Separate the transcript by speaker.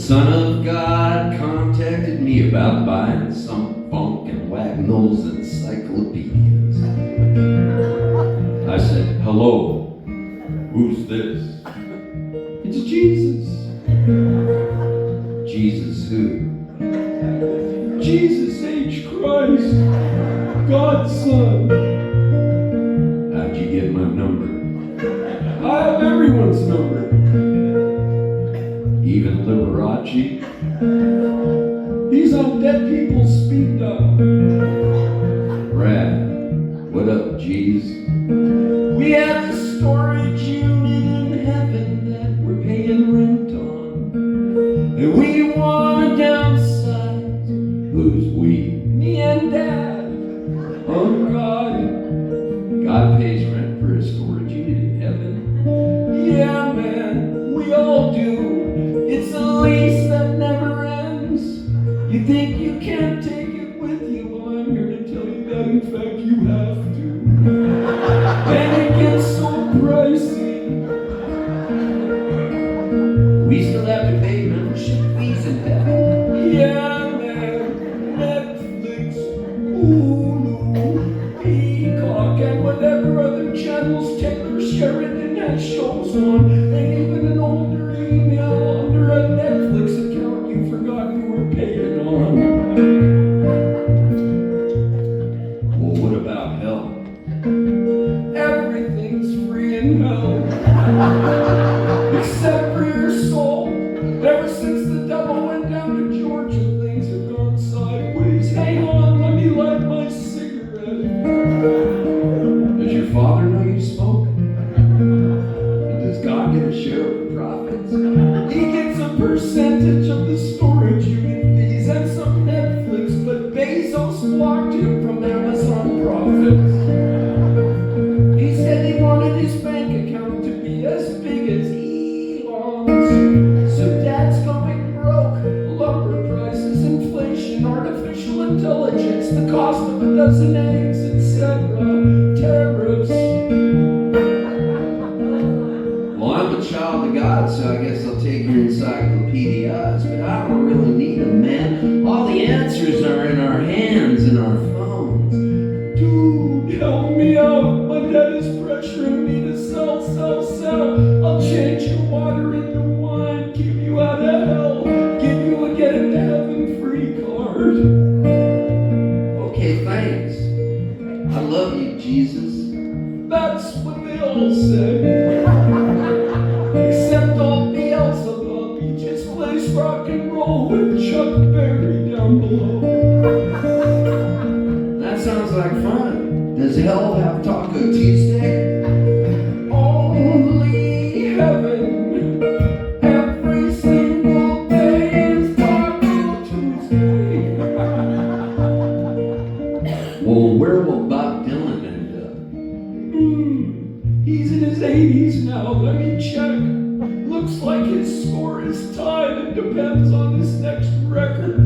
Speaker 1: Son of God contacted me about buying some funk and Wagnalls encyclopedias. I said, hello, who's this? It's Jesus. Jesus who? Jesus H. Christ, God's Son. How'd you get my number? I have everyone's number. Even Liberace. He's on dead people's speed dial. Brad, what up, G's? We have a storage unit in heaven that we're paying rent on. And we want to downsize. Who's we? Me and Dad. Oh, God. God pays rent for a storage unit in heaven? Yeah, man, we all do. It's a lease that never ends. You think you can't take it with you? Well, I'm here to tell you that in fact you have to. And it gets so pricey. We still have to pay membership fees in heaven. Yeah, man. Netflix, Hulu, Peacock, and whatever other channels Taylor Sheridan has shows on. And even an older email under a Netflix account you forgot you were paying on. Well, what about hell? Everything's free in hell. Except for your soul. Ever since the devil went down to Georgia, things have gone sideways. Hang on, let me light my cigarette. Does your father know you smoke? Does God get a share of the profits? He gets a percentage of the storage unit fees and some Netflix, but Bezos blocked him from Amazon profits. He said he wanted his bank account to be as big as Elon's. So Dad's going broke. Lumber prices, inflation, artificial intelligence, the cost of a dozen eggs, etc. Tariffs. Well, I'm a child of God, so I guess I'll take your encyclopedias, but I don't really need them, man. All the answers are in our hands and our phones. Dude, help me out. My dad is pressuring me to sell. I'll change your water into wine, keep you out of hell, give you a get into heaven free card. Okay, thanks. I love you, Jesus. That's what they all say. Except old Beelzebub, he just plays rock and roll with Chuck Berry down below. That sounds like fun. Does hell have Taco Tuesday? Only heaven. Every single day is Taco Tuesday. Well, where will Bob Dylan end up? He's in his 80s now. Let me check. Looks like his score is tied. It depends on this next record.